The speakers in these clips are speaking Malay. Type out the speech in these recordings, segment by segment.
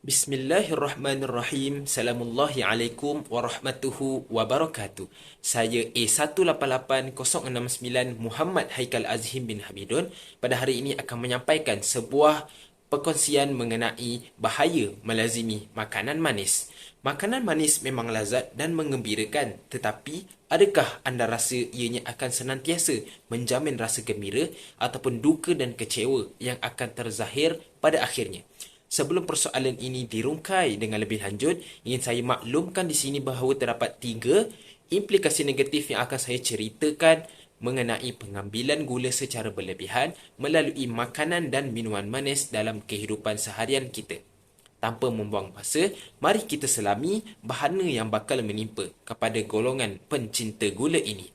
Bismillahirrahmanirrahim. Assalamualaikum warahmatullahi wabarakatuh. Saya A188069 Muhammad Haikal Azhim bin Hamidun pada hari ini akan menyampaikan sebuah perkongsian mengenai bahaya melazimi makanan manis. Makanan manis memang lazat dan menggembirakan, tetapi adakah anda rasa ianya akan senantiasa menjamin rasa gembira ataupun duka dan kecewa yang akan terzahir pada akhirnya? Sebelum persoalan ini dirungkai dengan lebih lanjut, ingin saya maklumkan di sini bahawa terdapat 3 implikasi negatif yang akan saya ceritakan mengenai pengambilan gula secara berlebihan melalui makanan dan minuman manis dalam kehidupan seharian kita. Tanpa membuang masa, mari kita selami bahana yang bakal menimpa kepada golongan pencinta gula ini.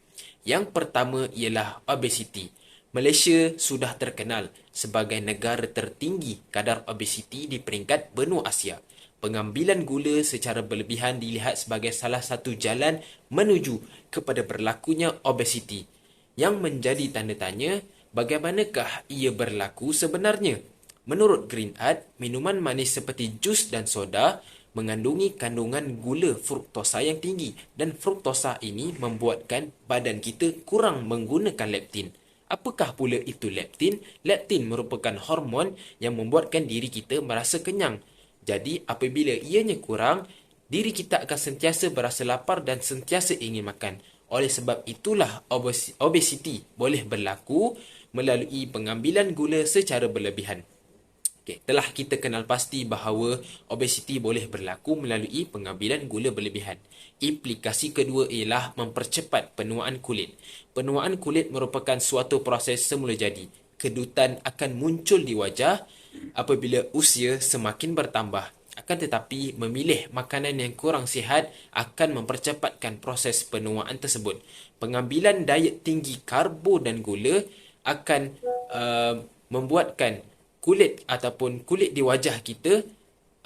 Yang pertama ialah obesiti. Malaysia sudah terkenal sebagai negara tertinggi kadar obesiti di peringkat benua Asia. Pengambilan gula secara berlebihan dilihat sebagai salah satu jalan menuju kepada berlakunya obesiti. Yang menjadi tanda tanya, bagaimanakah ia berlaku sebenarnya? Menurut Green Art, minuman manis seperti jus dan soda mengandungi kandungan gula fruktosa yang tinggi, dan fruktosa ini membuatkan badan kita kurang menggunakan leptin. Apakah pula itu leptin? Leptin merupakan hormon yang membuatkan diri kita merasa kenyang. Jadi, apabila ianya kurang, diri kita akan sentiasa berasa lapar dan sentiasa ingin makan. Oleh sebab itulah obesiti boleh berlaku melalui pengambilan gula secara berlebihan. Telah kita kenal pasti bahawa obesiti boleh berlaku melalui pengambilan gula berlebihan. Implikasi kedua ialah mempercepat penuaan kulit. Penuaan kulit merupakan suatu proses semula jadi. Kedutan akan muncul di wajah apabila usia semakin bertambah. Akan tetapi, memilih makanan yang kurang sihat akan mempercepatkan proses penuaan tersebut. Pengambilan diet tinggi karbo dan gula akan membuatkan kulit di wajah kita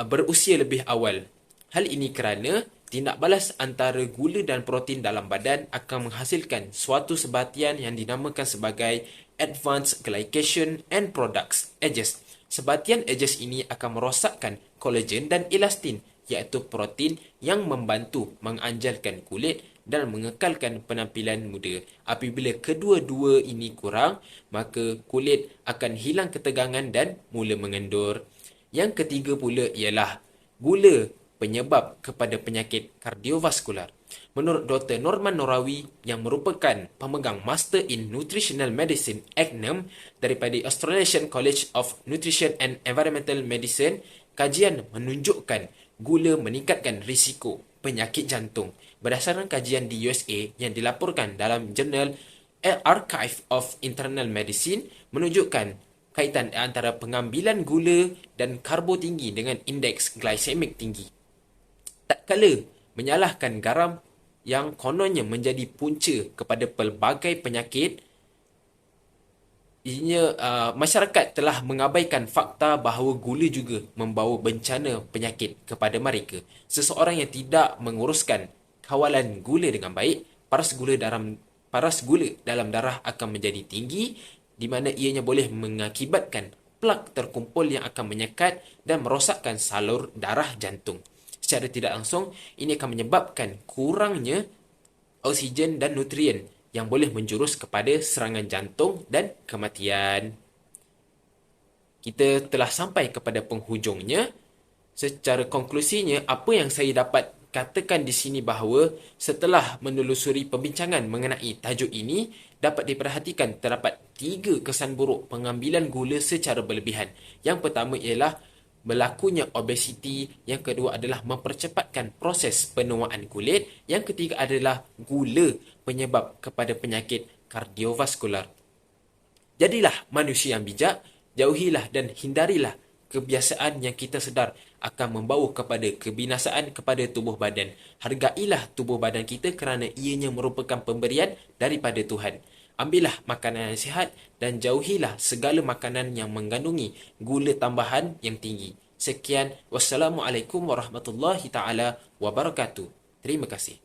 berusia lebih awal. Hal ini kerana tindak balas antara gula dan protein dalam badan akan menghasilkan suatu sebatian yang dinamakan sebagai Advanced Glycation End Products (AGES). Sebatian AGES ini akan merosakkan kolagen dan elastin, iaitu protein yang membantu menganjalkan kulit dan mengekalkan penampilan muda. Apabila kedua-dua ini kurang, maka kulit akan hilang ketegangan dan mula mengendur. Yang ketiga pula ialah gula penyebab kepada penyakit kardiovaskular. Menurut Dr. Norman Norawi yang merupakan pemegang Master in Nutritional Medicine (ACNM) daripada Australasian College of Nutrition and Environmental Medicine, kajian menunjukkan gula meningkatkan risiko penyakit jantung. Berdasarkan kajian di USA yang dilaporkan dalam jurnal Archive of Internal Medicine menunjukkan kaitan antara pengambilan gula dan karbo tinggi dengan indeks glycemic tinggi. Tak kala menyalahkan garam yang kononnya menjadi punca kepada pelbagai penyakit, masyarakat telah mengabaikan fakta bahawa gula juga membawa bencana penyakit kepada mereka. Seseorang yang tidak menguruskan kawalan gula dengan baik, paras gula dalam darah akan menjadi tinggi, di mana ianya boleh mengakibatkan plak terkumpul yang akan menyekat dan merosakkan salur darah jantung. Secara tidak langsung, ini akan menyebabkan kurangnya oksigen dan nutrien yang boleh menjurus kepada serangan jantung dan kematian. Kita telah sampai kepada penghujungnya. Secara konklusinya, apa yang saya dapat katakan di sini bahawa setelah menelusuri perbincangan mengenai tajuk ini, dapat diperhatikan terdapat 3 kesan buruk pengambilan gula secara berlebihan. Yang pertama ialah berlakunya obesiti, yang kedua adalah mempercepatkan proses penuaan kulit, yang ketiga adalah gula penyebab kepada penyakit kardiovaskular. Jadilah manusia yang bijak, jauhilah dan hindarilah kebiasaan yang kita sedar akan membawa kepada kebinasaan kepada tubuh badan. Hargailah tubuh badan kita kerana ianya merupakan pemberian daripada Tuhan. Ambillah makanan yang sihat dan jauhilah segala makanan yang mengandungi gula tambahan yang tinggi. Sekian, wassalamualaikum warahmatullahi taala wabarakatuh. Terima kasih.